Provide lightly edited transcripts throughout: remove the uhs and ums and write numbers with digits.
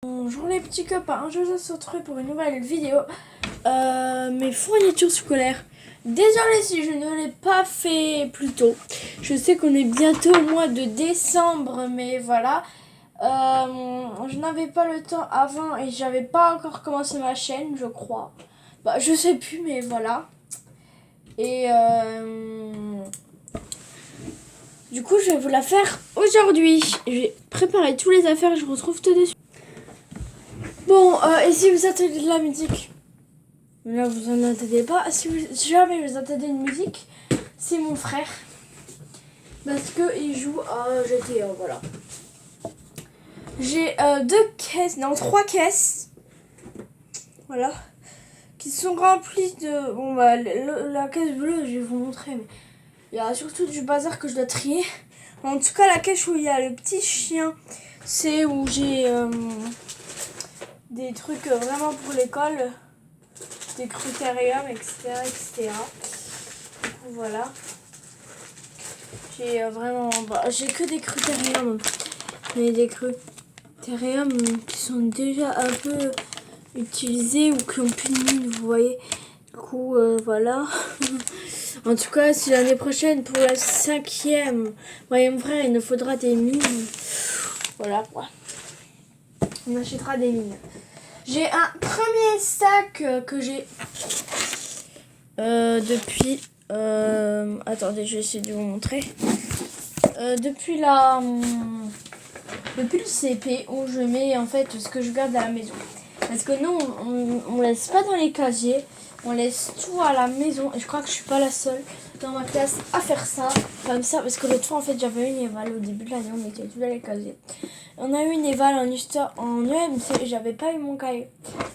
Bonjour les petits copains, je vous retrouve pour une nouvelle vidéo. Mes fournitures scolaires. Désolée si je ne l'ai pas fait plus tôt. Je sais qu'on est bientôt au mois de décembre, mais voilà. Je n'avais pas le temps avant et j'avais pas encore commencé ma chaîne, je crois. Bah, je sais plus, mais voilà. Et du coup, je vais vous la faire aujourd'hui. J'ai préparé tous les affaires, je retrouve tout dessus. Bon, et si vous attendez de la musique, là vous en entendez pas. Si jamais vous entendez une musique, c'est mon frère. Parce qu'il joue à GTA, voilà. J'ai trois caisses. Voilà. Qui sont remplies de... Bon bah, la caisse bleue, je vais vous montrer. Mais il y a surtout du bazar que je dois trier. En tout cas, la caisse où il y a le petit chien, c'est où j'ai... des trucs vraiment pour l'école, des critériums, etc. Du coup, voilà. J'ai vraiment... j'ai que des critériums. Mais des critériums qui sont déjà un peu utilisés ou qui ont plus de mine, vous voyez. Du coup, voilà. En tout cas, si l'année prochaine, pour la 5e, moi et mon frère, il nous faudra des mines. Voilà quoi. On achètera des mines. J'ai un premier sac que j'ai depuis... attendez, je vais essayer de vous montrer. Depuis le CP où je mets en fait ce que je garde à la maison. Parce que nous, on laisse pas dans les casiers. On laisse tout à la maison. Et je crois que je suis pas la seule dans ma classe à faire ça. Comme ça, parce que l'autre fois, en fait, j'avais une éval au début de l'année. On mettait tout dans les casiers. On a eu une éval en histoire, en EMC, et j'avais pas eu mon cahier.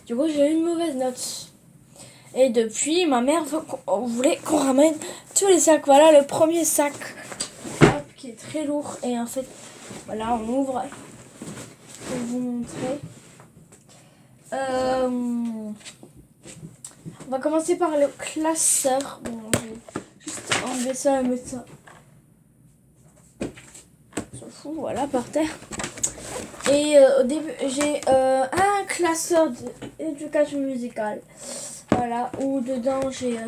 Du coup, j'ai eu une mauvaise note. Et depuis, ma mère voulait qu'on ramène tous les sacs. Voilà le premier sac, hop, qui est très lourd. Et en fait, voilà, on ouvre pour vous montrer. On va commencer par le classeur. Bon, je vais juste enlever ça et mettre ça. On s'en fout, voilà, par terre. Et au début, j'ai un classeur d'éducation musicale. Voilà, où dedans j'ai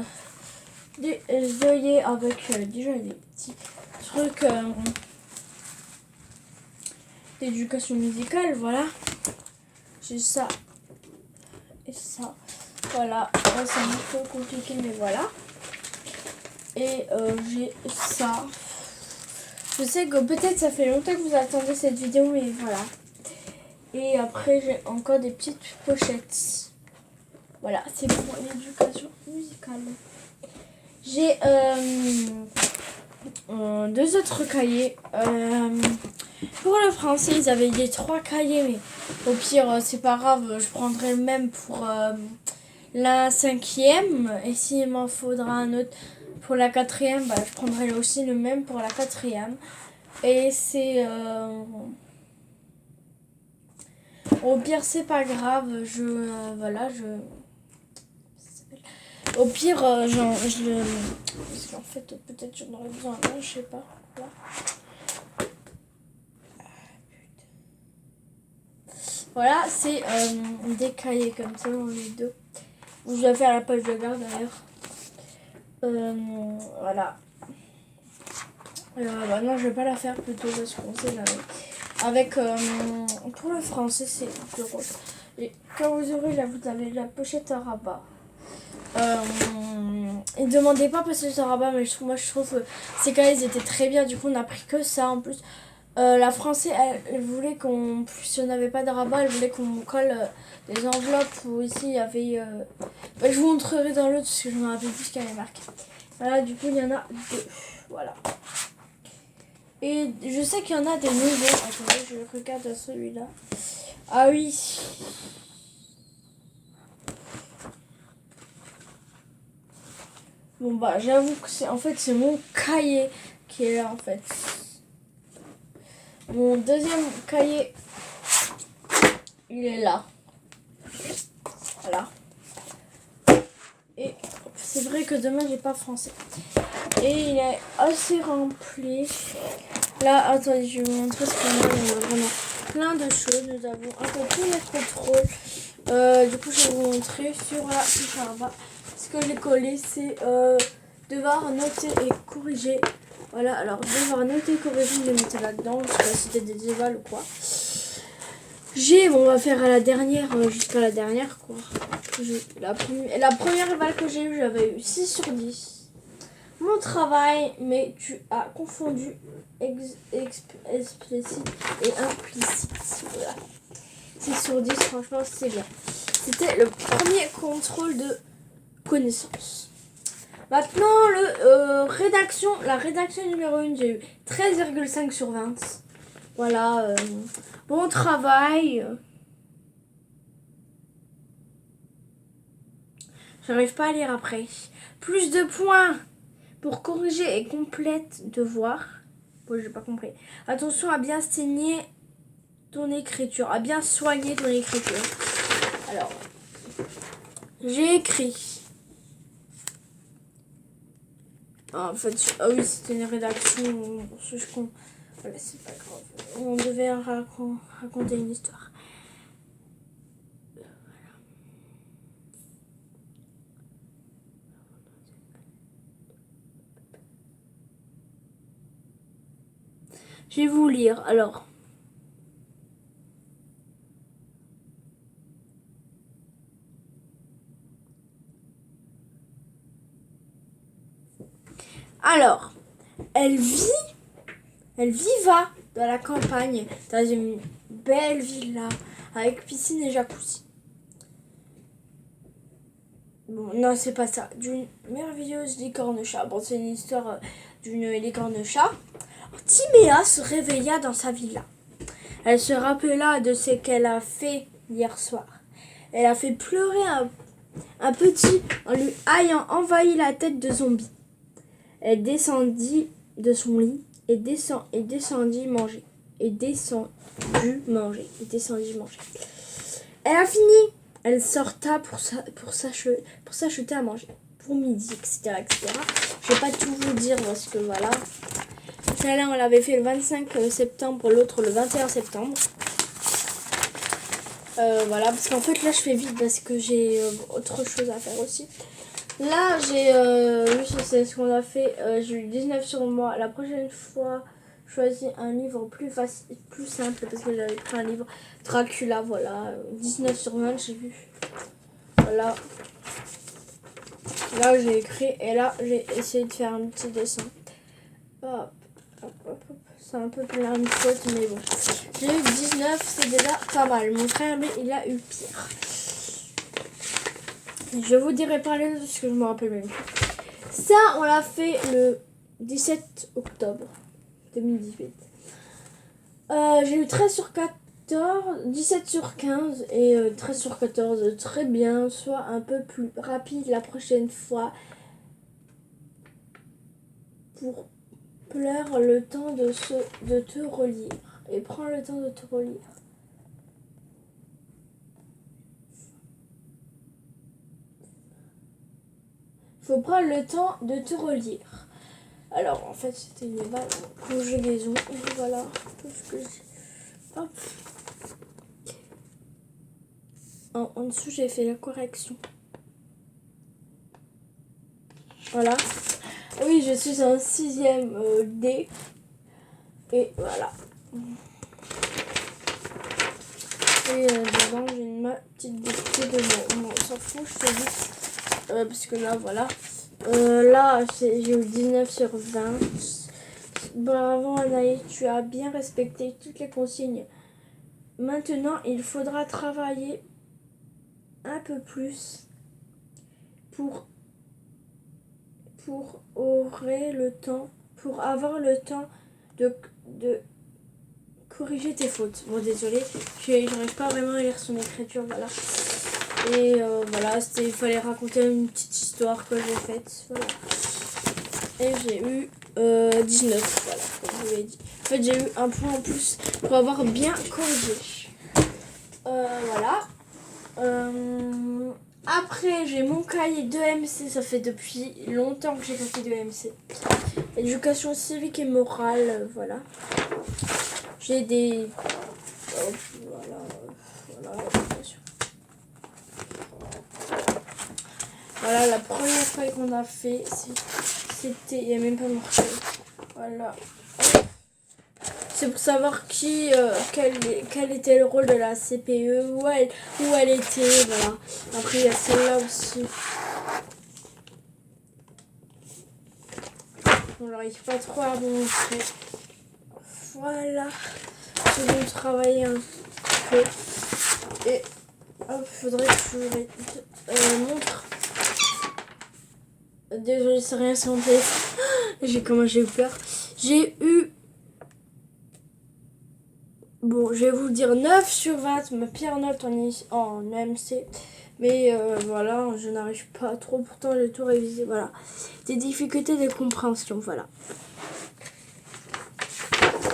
des œillets avec déjà des petits trucs d'éducation musicale. Voilà, j'ai ça et ça. Voilà, c'est un peu compliqué, mais voilà. Et j'ai ça. Je sais que peut-être ça fait longtemps que vous attendez cette vidéo, mais voilà. Et après, j'ai encore des petites pochettes. Voilà, c'est pour l'éducation musicale. J'ai deux autres cahiers. Pour le français, ils avaient des 3 cahiers, mais au pire, c'est pas grave, je prendrai le même pour la 5e. Et s'il m'en faudra un autre pour la 4e, bah, je prendrai aussi le même pour la 4e. Et c'est... au pire, c'est pas grave, voilà, au pire, parce qu'en fait, peut-être j'en aurais besoin, non, je sais pas. Là. Voilà, c'est des cahiers comme ça, on les deux. Je vais faire la page de garde d'ailleurs. Voilà. Non, je vais pas la faire plutôt parce qu'on sait jamais. Avec, pour le français, c'est plus rose. Et quand vous aurez là, vous avez la pochette à rabat. Ne demandez pas parce que c'est un rabat, mais moi je trouve que ces cahiers étaient très bien. Du coup, on a pris que ça en plus. La français, elle voulait qu'on, si on n'avait pas de rabat, elle voulait qu'on colle des enveloppes où ici il y avait. Je vous montrerai dans l'autre parce que je me rappelle plus ce qu'il y avait marqué. Voilà, du coup, il y en a 2. Voilà. Et je sais qu'il y en a des nouveaux. Attendez, je regarde celui-là. Ah oui. Bon bah j'avoue que c'est mon cahier qui est là en fait. Mon deuxième cahier, il est là. Voilà. Et c'est vrai que demain j'ai pas français. Et il est assez rempli. Là, attendez, je vais vous montrer ce qu'on a vraiment. plein de choses. Nous avons un peu tous les contrôles. Du coup, je vais vous montrer sur la fiche à bas. Ce que j'ai collé, c'est devoir noter et corriger. Voilà, alors devoir noter et corriger, je vais mettre là-dedans. Je sais pas si c'était des évals ou quoi. Bon, on va faire à la dernière, jusqu'à la dernière, quoi. La première éval que j'ai eue, j'avais eu 6 sur 10. Mon travail, mais tu as confondu explicite et implicite. Voilà. 6 sur 10, franchement, c'est bien. C'était le premier contrôle de connaissance. Maintenant, la rédaction numéro 1, j'ai eu 13,5 sur 20. Voilà. Bon travail. J'arrive pas à lire après. Plus de points pour corriger et complète devoir. Bon, j'ai pas compris. Attention à bien saigner ton écriture, à bien soigner ton écriture. Alors, j'ai écrit. Ah, en fait, ah oui, c'était une rédaction. Bon, voilà, c'est pas grave. On devait raconter une histoire. Je vais vous lire. Alors. Elle viva dans la campagne, dans une belle villa, avec piscine et jacuzzi. Bon, non, c'est pas ça. D'une merveilleuse licorne chat. Bon, c'est une histoire d'une licorne chat. Timéa se réveilla dans sa villa. Elle se rappela de ce qu'elle a fait hier soir. Elle a fait pleurer un petit en lui ayant envahi la tête de zombie. Elle descendit de son lit et descendit manger. Elle a fini. Elle sorta pour s'acheter à manger. Pour midi, etc. Je vais pas tout vous dire parce que voilà. Celle-là, on l'avait fait le 25 septembre, l'autre le 21 septembre. Voilà, parce qu'en fait là je fais vite parce que j'ai autre chose à faire aussi. Là j'ai c'est ce qu'on a fait, j'ai eu 19 sur moi. La prochaine fois, choisis un livre plus facile, plus simple parce que j'avais pris un livre Dracula, voilà, 19 sur 20 j'ai vu. Voilà. Là j'ai écrit et là j'ai essayé de faire un petit dessin. Hop. C'est un peu plein de fautes, mais bon. J'ai eu 19, c'est déjà pas mal. Mon frère, lui, il a eu pire. Je vous dirai pas les autres parce que je me rappelle même plus. Ça, on l'a fait le 17 octobre 2018. J'ai eu 13 sur 14, 17 sur 15 et 13 sur 14. Très bien, soit un peu plus rapide la prochaine fois. Pour pleure le temps de te relire. Et prends le temps de te relire. Faut prendre le temps de te relire. Alors, en fait, c'était une conjugaison. Voilà. Tout ce que j'ai. Hop. En dessous, j'ai fait la correction. Voilà. Oui, je suis en 6e D. Et voilà. Et devant, j'ai ma petite dictée de mots. On s'en fout, je fais vite. Parce que là, voilà. Là, j'ai eu 19 sur 20. Bravo, Anaïs, tu as bien respecté toutes les consignes. Maintenant, il faudra travailler un peu plus pour avoir le temps de corriger tes fautes. Bon, désolé, j'arrive pas vraiment à lire son écriture, voilà. Et voilà, il fallait raconter une petite histoire que j'ai faite, voilà. Et j'ai eu 19, voilà, comme je vous l'ai dit. En fait, j'ai eu un point en plus pour avoir bien corrigé. Voilà. Après, j'ai mon cahier de MC, ça fait depuis longtemps que j'ai fait de MC. Éducation civique et morale, voilà. J'ai des Hop, voilà, voilà, attention. Voilà, la première feuille qu'on a fait, c'était, il n'y a même pas marqué. Voilà. C'est pour savoir quel était le rôle de la CPE, où elle était, voilà. Après, il y a celle-là aussi. On n'arrive pas trop à vous montrer. Voilà. Je vais travailler un peu. Et hop, faudrait que je vous montre. Désolée, c'est rien, c'est mon téléphone. J'ai eu peur. J'ai eu... Bon, je vais vous dire 9 sur 20, ma pire note en EMC. Mais voilà, je n'arrive pas trop. Pourtant, j'ai tout révisé. Voilà. Des difficultés de compréhension, voilà.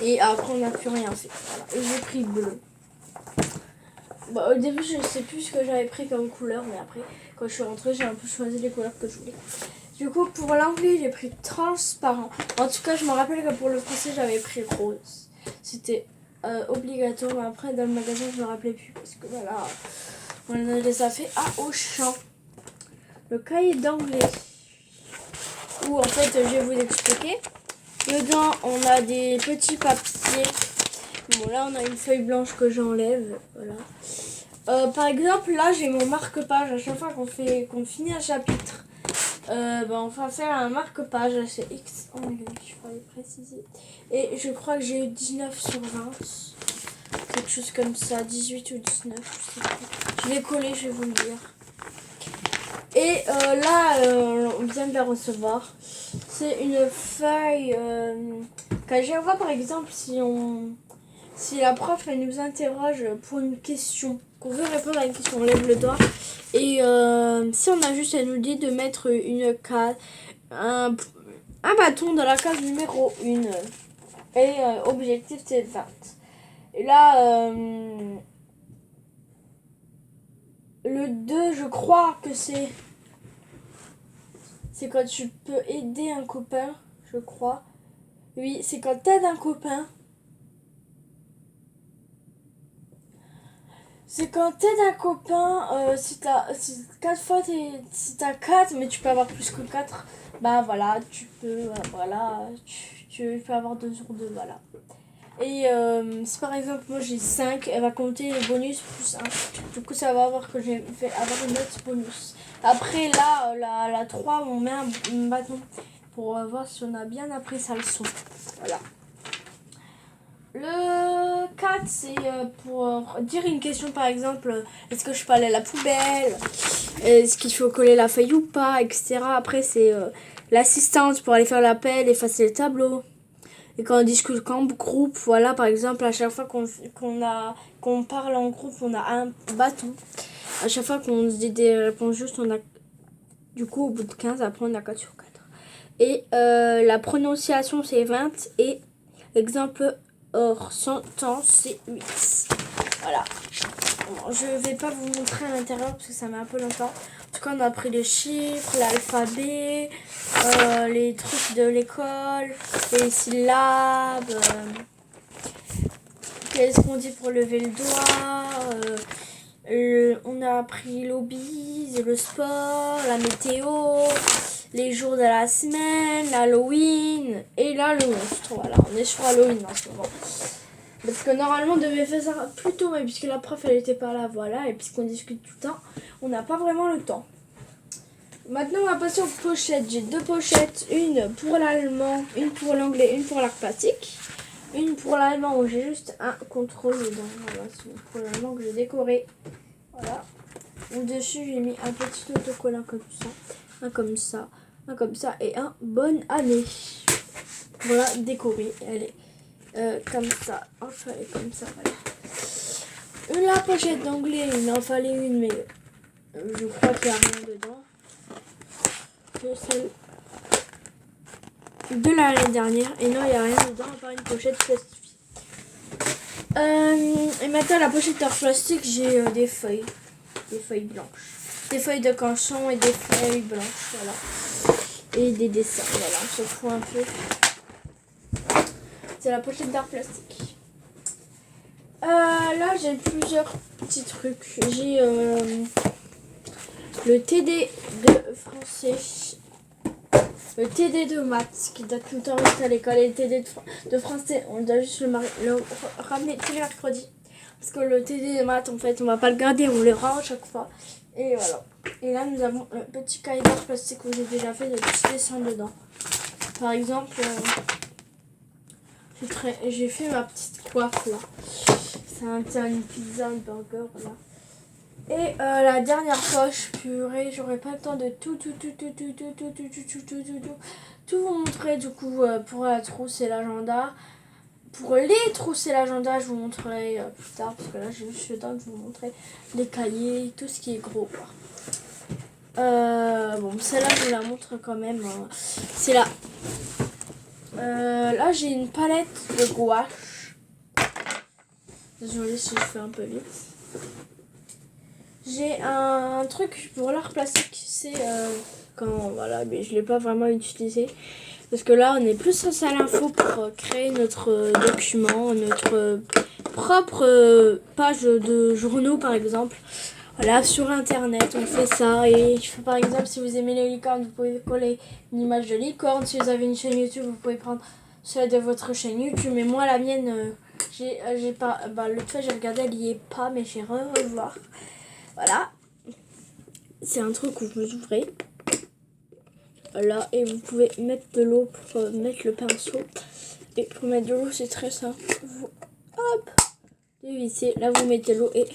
Et après, on n'a plus rien fait. Voilà. Et j'ai pris bleu. Bah, au début, je ne sais plus ce que j'avais pris comme couleur. Mais après, quand je suis rentrée, j'ai un peu choisi les couleurs que je voulais. Du coup, pour l'anglais, j'ai pris transparent. En tout cas, je me rappelle que pour le français, j'avais pris rose. C'était obligatoire. Mais après, dans le magasin, je ne me rappelais plus. Parce que voilà, on les a fait à Auchan. Le cahier d'anglais. Où en fait, je vais vous expliquer. Dedans, on a des petits papiers. Bon, là, on a une feuille blanche que j'enlève. Voilà. Par exemple, là, j'ai mon marque-page. À chaque fois qu'on finit un chapitre, on va faire un marque-page. C'est X anglais, je pourrais préciser. Et je crois que j'ai eu 19 sur 20. Quelque chose comme ça, 18 ou 19, je sais plus. Je l'ai collé, je vais vous le dire. Et là, on vient de la recevoir. C'est une feuille qu'à chaque fois, par exemple, si la prof elle nous interroge pour une question, qu'on veut répondre à une question, on lève le doigt. Et si on a juste, elle nous dit de mettre une case, un bâton dans la case numéro 1. Et objectif, c'est 20. Et là, le 2, je crois que c'est quand tu peux aider un copain, je crois. Oui, c'est quand t'aides un copain. C'est quand t'aides un copain, si t'as 4 fois, si t'as 4, mais tu peux avoir plus que 4, bah voilà, tu peux, voilà, tu peux avoir 2 sur 2, voilà. Et si par exemple, moi j'ai 5, elle va compter le bonus plus 1. Du coup, ça va avoir que j'ai fait avoir une note bonus. Après, là, la 3, on met un bâton pour voir si on a bien appris sa leçon. Voilà. Le 4, c'est pour dire une question, par exemple, est-ce que je peux aller à la poubelle? Est-ce qu'il faut coller la feuille ou pas, etc. Après, c'est l'assistante pour aller faire l'appel, effacer le tableau. Et quand on discute en groupe, voilà, par exemple, à chaque fois qu'on parle en groupe, on a un bâton. À chaque fois qu'on se dit des réponses justes, on a, du coup, au bout de 15, après, on a 4 sur 4. Et la prononciation, c'est 20. Et l'exemple hors sentence, c'est 8. Voilà. Bon, je vais pas vous montrer à l'intérieur parce que ça met un peu longtemps. En tout cas, on a appris les chiffres, l'alphabet, les trucs de l'école, les syllabes, qu'est-ce qu'on dit pour lever le doigt, on a appris l'hobby, le sport, la météo, les jours de la semaine, l'Halloween et là le monstre. Voilà, on est sur Halloween en ce moment. Parce que normalement on devait faire ça plus tôt, mais puisque la prof elle était pas là, voilà, et puisqu'on discute tout le temps, on n'a pas vraiment le temps. Maintenant on va passer aux pochettes. J'ai 2 pochettes, une pour l'allemand, une pour l'anglais, une pour l'art plastique. Une pour l'allemand où j'ai juste un contrôle dedans. Voilà, c'est pour l'allemand que j'ai décoré. Voilà. Au-dessus j'ai mis un petit autocollant comme ça, un comme ça, un comme ça et un bonne année. Voilà, décoré. Elle est comme ça, enfin elle est comme ça, voilà. La pochette d'anglais, il en fallait une, mais je crois qu'il n'y a rien dedans. Celle de l'année dernière, et non, il n'y a rien dedans, à part une pochette plastique. Et maintenant, la pochette en plastique, j'ai des feuilles blanches. Des feuilles de canson et des feuilles blanches, voilà. Et des dessins, voilà, on se fout un peu. C'est la pochette d'art plastique. Là, j'ai plusieurs petits trucs. J'ai le TD de français, le TD de maths qui doit tout le temps rester à l'école, et le TD de français, on doit juste le ramener tous les mercredis. Parce que le TD de maths, en fait, on va pas le garder, on le rend à chaque fois. Et voilà. Et là, nous avons le petit cahier d'art plastique où j'ai déjà fait des petits dessins dedans. Par exemple, j'ai fait ma petite coiffe là. C'est une pizza, un burger là. Et la dernière poche, purée, j'aurais pas le temps de tout vous montrer. Du coup, pour la trousse et l'agenda. Pour les trousses et l'agenda, je vous montrerai plus tard. Parce que là, j'ai juste le temps de vous montrer les cahiers, tout ce qui est gros quoi. Bon, celle-là, je vous la montre quand même. C'est là. Là, j'ai une palette de gouache. Désolée si je fais un peu vite. J'ai un truc pour l'art plastique. C'est quand, voilà, mais je ne l'ai pas vraiment utilisé. Parce que là, on est plus à Salle Info pour créer notre document, notre propre page de journaux, par exemple. Voilà, sur internet, on fait ça. Et par exemple, si vous aimez les licornes, vous pouvez coller une image de licorne. Si vous avez une chaîne YouTube, vous pouvez prendre celle de votre chaîne YouTube. Mais moi, la mienne, j'ai pas. Bah, le fait, j'ai regardé, elle y est pas, mais j'ai revoir. Voilà. C'est un truc où vous ouvrez. Voilà, et vous pouvez mettre de l'eau pour mettre le pinceau. Et pour mettre de l'eau, c'est très simple. Vous, hop, dévissez. Là, vous mettez l'eau et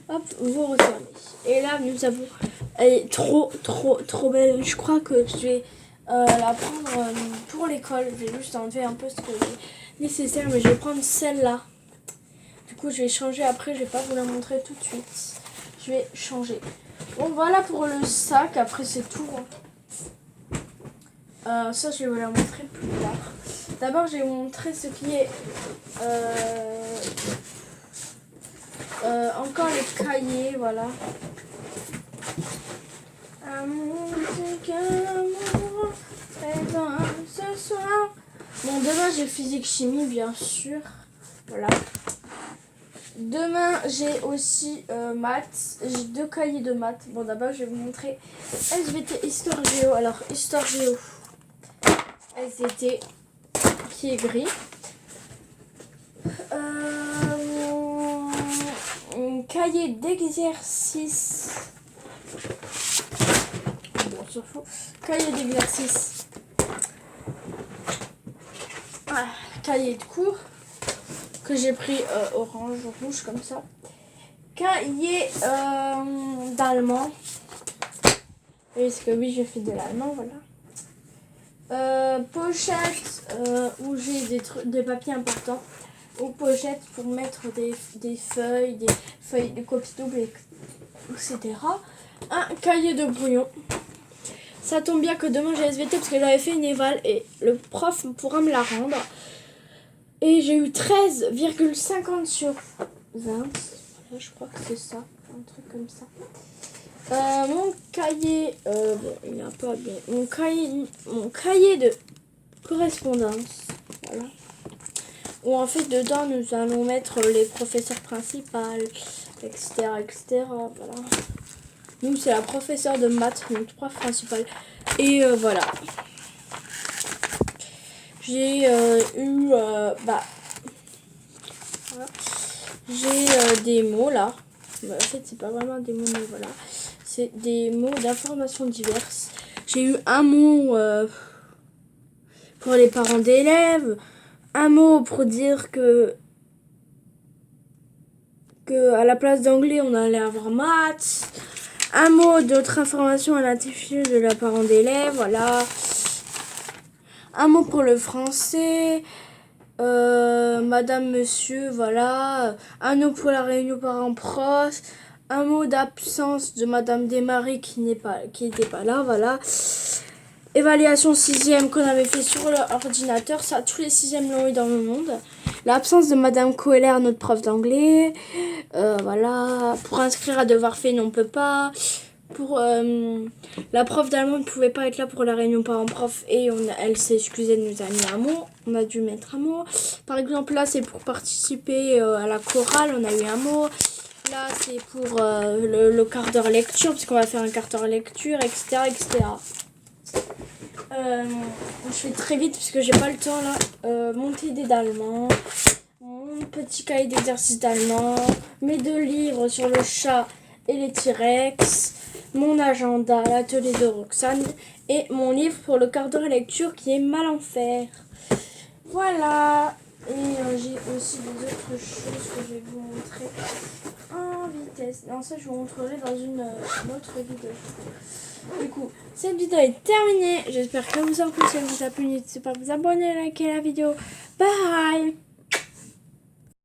hop, vous refermez. Et là, nous avons... Elle est trop belle. Je crois que je vais la prendre pour l'école. Je vais juste enlever un peu ce que j'ai nécessaire. Mais je vais prendre celle-là. Du coup, je vais changer après. Je vais pas vous la montrer tout de suite. Je vais changer. Bon, voilà pour le sac. Après, c'est tout. Ça, je vais vous la montrer plus tard. D'abord, je vais vous montrer ce qui est... encore les cahiers, voilà. Amour, ce soir. Bon, demain j'ai physique chimie, bien sûr. Voilà. Demain j'ai aussi maths. J'ai 2 cahiers de maths. Bon, d'abord je vais vous montrer SVT Histoire Géo. Alors, Histoire Géo, SVT qui est gris. Cahier d'exercice. Bon, on s'en fout. Cahier d'exercice. Cahier de cours que j'ai pris orange, rouge comme ça. Cahier d'allemand. Parce que oui, j'ai fait de l'allemand, voilà. Pochette où j'ai des papiers importants. Ou pochette pour mettre des feuilles de copie double, etc. Un cahier de brouillon. Ça tombe bien que demain j'ai SVT parce que j'avais fait une éval et le prof pourra me la rendre. Et j'ai eu 13,50 sur 20. Là, je crois que c'est ça. Un truc comme ça. Mon cahier... bon, il n'y a pas bien... Mon cahier de correspondance. Voilà. Où en fait, dedans, nous allons mettre les professeurs principales, etc. Voilà. Nous, c'est la professeure de maths, notre prof principal. Et voilà. J'ai eu... voilà. J'ai des mots là. Bah, en fait, c'est pas vraiment des mots, mais voilà. C'est des mots d'informations diverses. J'ai eu un mot pour les parents d'élèves. Un mot pour dire que à la place d'anglais, on allait avoir maths. Un mot d'autre information à l'intitulé de la parent d'élève, voilà. Un mot pour le français. Madame, monsieur, voilà. Un mot pour la réunion parents-prof. Un mot d'absence de Madame Desmarais qui n'était pas là, voilà. Évaluation 6e qu'on avait fait sur l'ordinateur. Ça, tous les 6e l'ont eu dans le monde. L'absence de Madame Coeller, notre prof d'anglais. Voilà. Pour inscrire à devoir fait, on peut pas. pour la prof d'allemand ne pouvait pas être là pour la réunion parents-prof et elle s'est excusée de nous avoir mis un mot. On a dû mettre un mot. Par exemple, là, c'est pour participer à la chorale, on a eu un mot. Là, c'est pour le quart d'heure lecture, parce qu'on va faire un quart d'heure lecture, etc. etc. Je fais très vite parce que j'ai pas le temps là. Mon TD d'allemand, mon petit cahier d'exercice d'allemand, mes 2 livres sur le chat et les T-Rex, mon agenda, l'atelier de Roxane et mon livre pour le quart d'heure lecture qui est Mal en fer. Voilà. Et j'ai aussi des autres choses que je vais vous montrer en vitesse. Non, ça je vous montrerai dans une autre vidéo. Du coup, cette vidéo est terminée. J'espère que vous en plu. Si elle vous a plu, n'hésitez pas à vous abonner, à liker la vidéo. Bye!